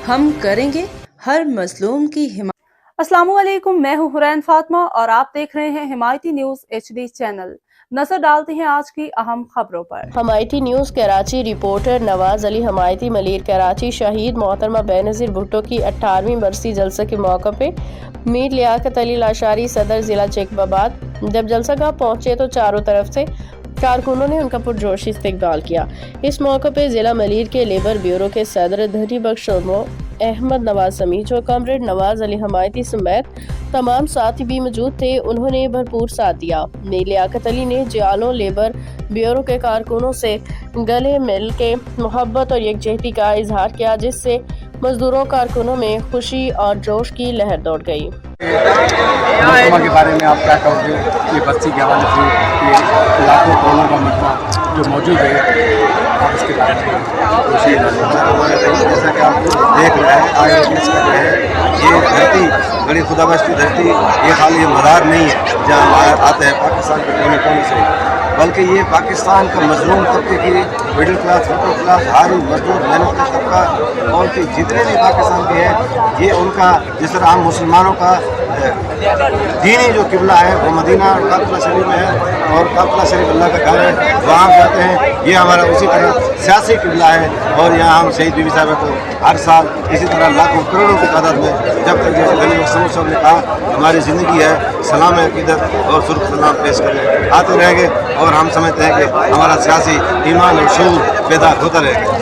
ہم کریں گے ہر مظلوم کی حمایت۔ السلام علیکم، میں ہوں حرین فاطمہ اور آپ دیکھ رہے ہیں حمایتی نیوز HD چینل۔ نظر ڈالتے ہیں آج کی اہم خبروں پر۔ حمایتی نیوز کراچی رپورٹر نواز علی حمایتی ملیر کراچی شہید محترمہ بینظیر بھٹو کی 18ویں برسی جلسہ کے موقع پہ میر لیاقت علی لاشاری صدر ضلع چیک آباد جب جلسہ گاہ پہنچے تو چاروں طرف سے کارکنوں نے ان کا پرجوش استقبال کیا۔ اس موقع پہ ضلع ملیر کے لیبر بیورو کے صدر دھنی بخش سرمو احمد نواز سمیت و کامریڈ نواز علی حمایتی سمیت تمام ساتھی بھی موجود تھے۔ انہوں نے بھرپور ساتھ دیا۔ میر لیاقت علی نے جیالوں لیبر بیورو کے کارکنوں سے گلے مل کے محبت اور یکجہتی کا اظہار کیا، جس سے مزدوروں کارکنوں میں خوشی اور جوش کی لہر دوڑ گئی۔ محکمہ کے بارے میں آپ کیا کہو گے؟ یہ برسی کے حوالے سے یہ لاکھوں کروڑوں کا مجموعہ جو موجود ہے، آپ اس کے بارے میں جیسا کہ آپ دیکھ رہے ہیں آج یہ دھرتی بڑی خدا بخش دھرتی، یہ خالی مزار نہیں ہے جہاں آتے ہیں پاکستان کے کونے کونے سے، بلکہ یہ پاکستان کا مظلوم طبقے کی مڈل کلاس اپر کلاس ہر مزدور محنت کا طبقہ اور جتنے بھی پاکستان کے ہیں، یہ ان کا جس طرح ہم مسلمانوں کا دینی جو قبلہ ہے وہ مدینہ اور کعبۃ شریف میں ہے، اور کعبۃ شریف اللہ کا گھر ہے، وہاں ہم جاتے ہیں۔ یہ ہمارا اسی طرح سیاسی قبلہ ہے، اور یہاں ہم شہید بیوی صاحب کو ہر سال اسی طرح لاکھوں کروڑوں کی تعداد میں جب تک یہ دھنی بخش صاحب نے کہا ہماری زندگی ہے سلام عقیدت اور سرخ سلام پیش کریں آتے رہیں گے، اور ہم سمجھتے ہیں کہ ہمارا سیاسی ایمان اور شعور پیدا ہوتا رہے گا۔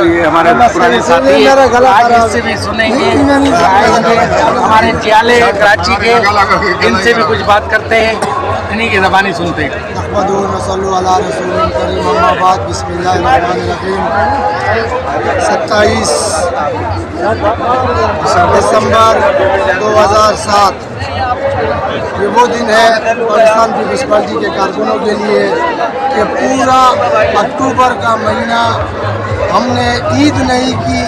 یہ ہمارے پرانے ساتھی آج اس سے بھی سنیں گے، ہمارے جیالے کراچی کے، ان سے بھی کچھ بات کرتے ہیں، انہی کی زبانی سنتے ہیں۔ صلو علی رسول کریم، اما بعد، بسم اللہ الرحمن الرحیم۔ 27 دسمبر 2007 یہ وہ دن ہے پاکستان پیپلز پارٹی کے کارکنوں کے لیے کہ پورا اکتوبر کا مہینہ ہم نے عید نہیں کی،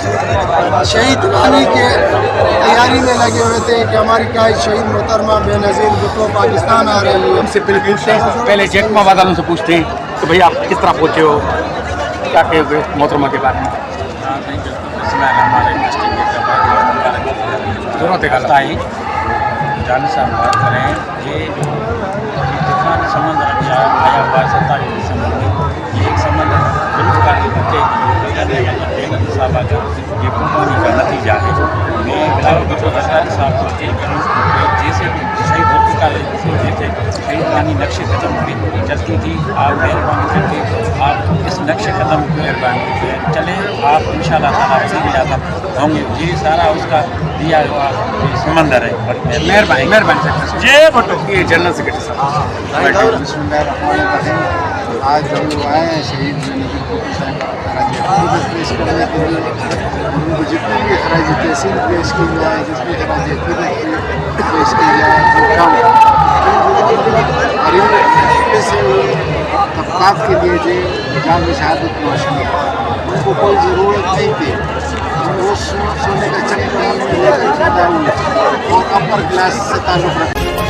شہید خانی کے تیاری میں لگے ہوئے تھے کہ ہماری قائد شہید محترمہ بینظیر بھٹو پاکستان آ رہی ہے۔ ہم سے پہلے پوچھتے ہیں، پہلے جیکما آباد والوں سے پوچھتے ہیں کہ بھئی آپ کس طرح پہنچے ہو، کیا کہے ہوئے محترمہ کے بارے میں؟ دونوں تک کرتا ہے جان صاحب بات کریں، یہ جو طوفان سمندر آیا ہوا 27 دسمبر میں، یہ ایک سمندر بلوچستان کے بچے صاحبہ کا یہ قربانی کا نتیجہ ہے۔ میں بلاول بھٹو صاحب کو اپیل کروں کہ جیسے شہید ہوتا ہے جیسے شہید خانی نقش قدم میں چلتی تھی، آپ مہربانی کر کے آپ اس نقش قدم چلیں، آپ انشاءاللہ تعالیٰ وسیع جاتا ہوں گے۔ یہ سارا اس کا دیا ہوا سمندر ہے۔ مہربانی جے بھٹو یہ جنرل سیکرٹری صاحب۔ بسم اللہ الرحمن الرحیم۔ آج ہم لوگ آئے ہیں شہید بینظیر بھٹو صاحب کا پیش کرنے کے لیے، ان کو جتنی بھی خراج تحسین پیش کی جائے، جتنی خراج عقیدت پیش کی جائے وہ کم، اور ایسے طبقات کے لیے جو جان شہادت روشنی ان کو کوئی ضرورت نہیں تھی، وہ سونے کا چکر لے کر پیدا ہوئے اور اپر کلاس سے تعلق رکھتے